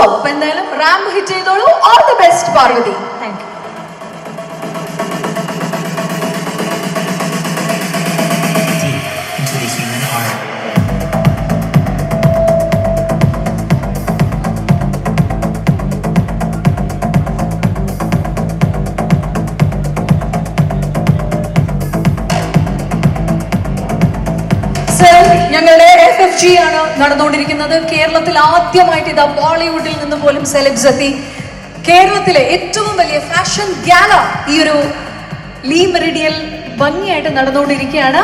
Super. അപ്പൊ എന്തായാലും ramp hit ചെയ്തോളൂ. All the best Parvathy. Thank you. ഞങ്ങളുടെ FFG ആണ് നടന്നുകൊണ്ടിരിക്കുന്നത്. കേരളത്തിൽ ആദ്യമായിട്ട് ഇതാ ബോളിവുഡിൽ നിന്ന് പോലും സെലബ്സ് എത്തി. കേരളത്തിലെ ഏറ്റവും വലിയ ഫാഷൻ ഗാല ഈ ഒരു ലീ മെറിഡിയൽ ഭംഗിയായിട്ട് നടന്നുകൊണ്ടിരിക്കുകയാണ്.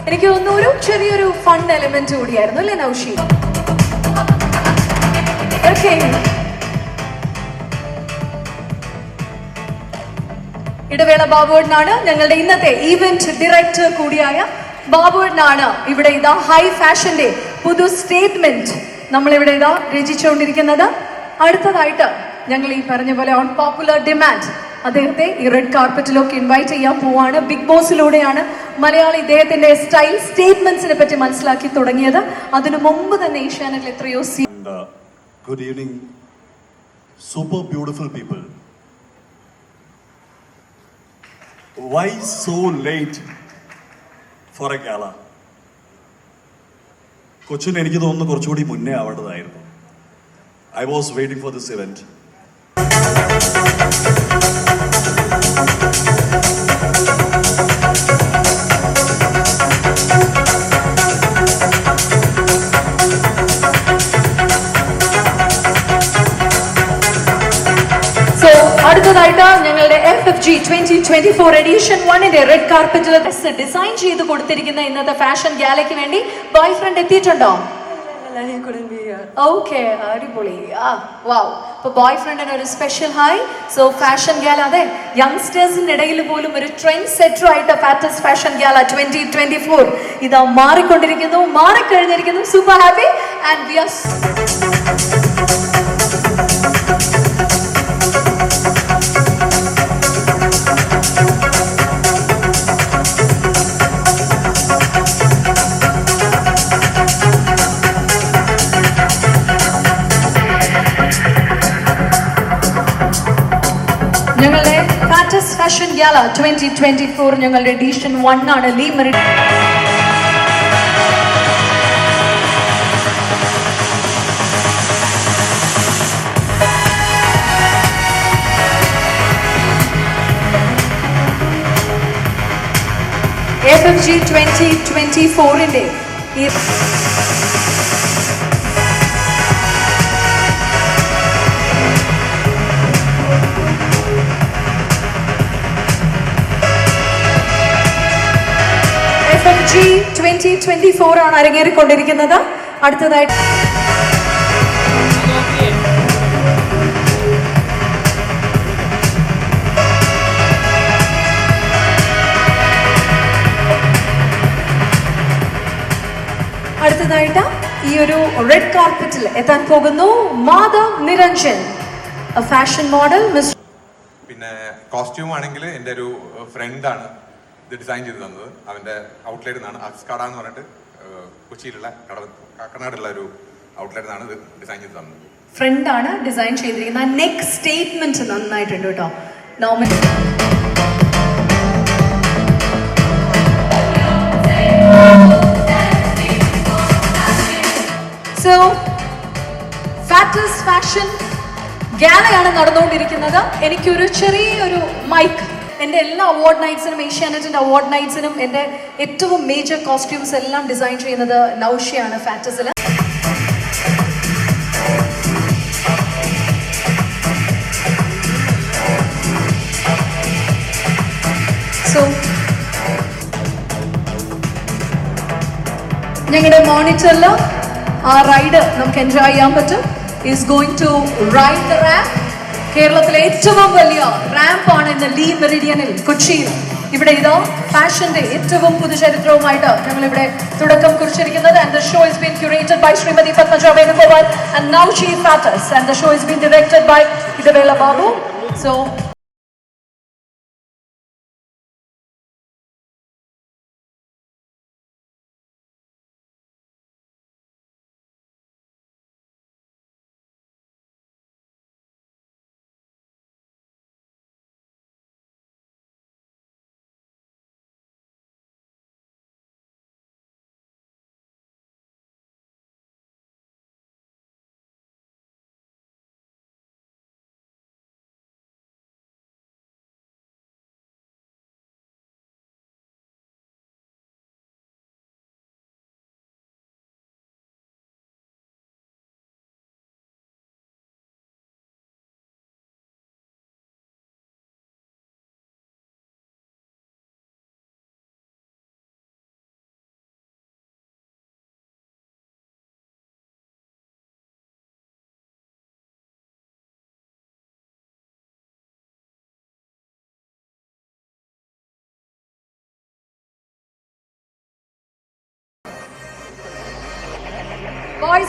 എനിക്ക് തോന്നുന്നു ഒരു ചെറിയൊരു ഫൺ എലിമെന്റ് കൂടിയായിരുന്നു അല്ലേ നൗഷി? ഇടവേള ബാബുവേട്ടനാണ് ഞങ്ങളുടെ ഇന്നത്തെ ഈവന്റ് ഡയറക്ടർ കൂടിയായ ബാബുവേട്ടനാണ് ഇവിടെ ഇതാ ഹൈ ഫാഷന്റെ പുതു സ്റ്റേറ്റ്മെന്റ് നമ്മളിവിടെ ഇതാ രചിച്ചുകൊണ്ടിരിക്കുന്നത്. അടുത്തതായിട്ട് ഞങ്ങൾ ഈ പറഞ്ഞ പോലെ ഓൺ പോപ്പുലർ ഡിമാൻഡ് അദ്ദേഹത്തെ ഈ റെഡ് കാർപ്പറ്റിലൊക്കെ ഇൻവൈറ്റ് ചെയ്യാൻ പോവാണ്. ബിഗ് ബോസിലൂടെയാണ് മലയാളി ഇദ്ദേഹത്തിന്റെ സ്റ്റൈൽ സ്റ്റേറ്റ്മെന്റ്സിനെ പറ്റി മനസ്സിലാക്കി തുടങ്ങിയത്. അതിനു മുമ്പ് തന്നെ ഏഷ്യാനെറ്റിൽ എത്രയോ good evening super beautiful people. Why so late for a gala? കൊച്ചിന് എനിക്ക് തോന്നുന്നു കുറച്ചുകൂടി മുന്നേ ആവേണ്ടതായിരുന്നു. I was waiting for this event. അടുത്തതായിട്ട് ഞങ്ങളുടെ FFG 2024 എഡിഷൻ 1ന്റെ റെഡ് കാർപ്പറ്റിൽ ഡിസൈൻ ചെയ്ത് കൊടുത്തിരിക്കുന്ന ഇന്നത്തെ ഫാഷൻ ഗാലയ്ക്ക് വേണ്ടി ബോയ് ഫ്രണ്ട് എത്തിയിട്ടുണ്ടോ? ഓക്കെ, അടിപൊളി. വാവ്. അപ്പൊ ബോയ് ഫ്രണ്ടിന് ഒരു special hi. So fashion gala, അതെ, യങ്സ്റ്റേഴ്സിന്റെ ഇടയിൽ പോലും ഒരു ട്രെൻഡ് സെറ്റർ ആയിട്ട് ഫാറ്റസ്റ്റ് ഫാഷൻ ഗാല 2024 ഇതാ മാറിക്കൊണ്ടിരിക്കുന്നു, മാറിക്കഴിഞ്ഞിരിക്കുന്നു. Super happy and we are ഞങ്ങളുടെ ഫാറ്റസ്റ്റ് ഫാഷൻ ഗാല 2024 ഞങ്ങളുടെ എഡിഷൻ 1 ആണ്. ലീ മെറിഡിയൻ FFG 2024ന്റെ ഈ FFG 2024 ആണ് അരങ്ങേറിക്കൊണ്ടിരിക്കുന്നത്. അടുത്തതായിട്ട് ഈ ഒരു റെഡ് കാർപ്പറ്റിൽ എത്താൻ പോകുന്നു മാധവ് നിരഞ്ജൻ, ഫാഷൻ മോഡൽ. പിന്നെ കോസ്റ്റ്യൂം ആണെങ്കിൽ എൻ്റെ ഒരു ഫ്രണ്ടാണ് ഇത് ഡിസൈൻ ചെയ്ത് തന്നത്. അവൻ്റെ ഔട്ട്ലെറ്റിൽ നിന്നാണ്, അക്സ്കാഡ എന്ന് പറഞ്ഞിട്ട് കൊച്ചിയിലുള്ള കാക്കനാടുള്ള ഒരു ഔട്ട്ലെറ്റിൽ നിന്നാണ് ഇത് ഡിസൈൻ ചെയ്ത് തന്നത്. ഫ്രണ്ടാണ് ഡിസൈൻ ചെയ്തിരിക്കുന്നത്. നെക്സ്റ്റ് സ്റ്റേറ്റ്മെന്റ് നന്നായിട്ടുണ്ട് കേട്ടോ. നോർമലി സോ ഫാറ്റസ്റ്റ് ഫാഷൻ ഗാലയാണ് നടന്നുകൊണ്ടിരിക്കുന്നത്. എനിക്കൊരു ചെറിയൊരു മൈക്ക്, എൻ്റെ എല്ലാ അവാർഡ് നൈറ്റ്സിനും, ഏഷ്യാനെറ്റിൻ്റെ അവാർഡ് നൈറ്റ്സിനും എൻ്റെ ഏറ്റവും മേജർ കോസ്റ്റ്യൂംസ് എല്ലാം ഡിസൈൻ ചെയ്യുന്നത് നൗഷിയാണ് ഫാറ്റസിൽ. സോ ഞങ്ങളുടെ മോണിറ്ററിൽ ആ റൈഡ് നമുക്ക് എൻജോയ് ചെയ്യാൻ പറ്റും. Is going to ride the ramp കേരളത്തിലെ ഏറ്റവും വലിയ റാമ്പാണ് ഇന്ന് ലീ മെറിഡിയനിൽ കൊച്ചിയിൽ. ഇവിടെ ഇതാ ഫാഷന്റെ ഏറ്റവും പുതുചരിത്രവുമായിട്ട് ഞങ്ങൾ ഇവിടെ തുടക്കം കുറിച്ചിരിക്കുന്നത്. And the show has been curated by Srimati Padmaja Venugopal and now Chief Artist, and the show has been directed by Idavela Babu. So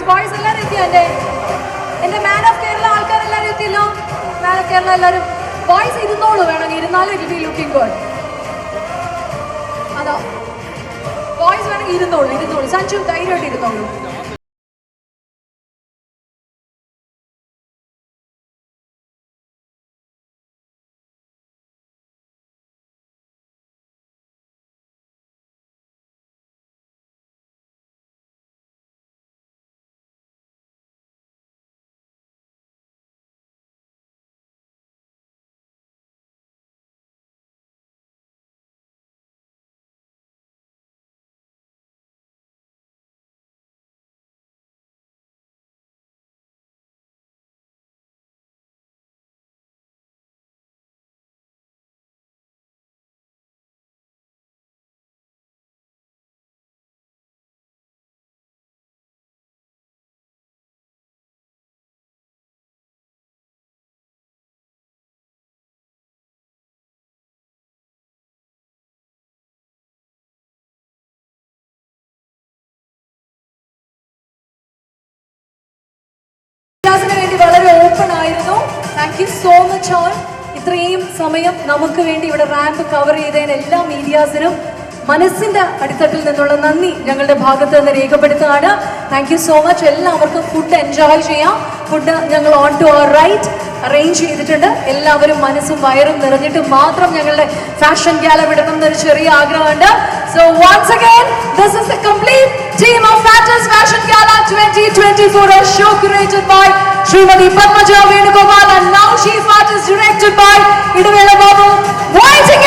boys എല്ലാവരും എത്തിയല്ലേ? എന്റെ മാൻ ഓഫ് കേരള ആൾക്കാരെല്ലാവരും എത്തിയല്ലോ. മാൻ ഓഫ് കേരള എല്ലാവരും ബോയ്സ് ഇരുന്നോളൂ, വേണമെങ്കിൽ ഇരുന്നാലും ഇറ്റ് ബി ലുക്കിംഗ് ഗുഡ്. അതാ boys വേണമെങ്കിൽ ഇരുന്നോളൂ. സഞ്ജു ധൈര്യമായിട്ട് ഇരുന്നോളൂ. വേണ്ടി വളരെ ഓപ്പൺ ആയിരുന്നു. Thank you so much all. ഇത്രയും സമയം നമുക്ക് വേണ്ടി ഇവിടെ റാമ്പ് കവർ ചെയ്തതിന് എല്ലാ മീഡിയാസിനും മനസ്സിന്റെ അടിത്തട്ടിൽ നിന്നുള്ള നന്ദി ഞങ്ങളുടെ ഭാഗത്ത് നിന്ന് രേഖപ്പെടുത്തുകയാണ്. Thank you so much. എല്ലാവർക്കും ഫുഡ് എൻജോയ് ചെയ്യാം. ഫുഡ് ഞങ്ങൾ on to our right arrange ചെയ്തിട്ടുണ്ട്. എല്ലാവരും മനസ്സും വയറും നിറഞ്ഞിട്ട് മാത്രം ഞങ്ങളുടെ ഫാഷൻ ഗാല വിടണം എന്നൊരു ചെറിയ ആഗ്രഹമുണ്ട്. So once again, this is the complete team of Fattest Fashion Gala 2024, a show curated by Srimati Padmaja Venugopal and now Chief Artist directed by Idavela Babu. Once again,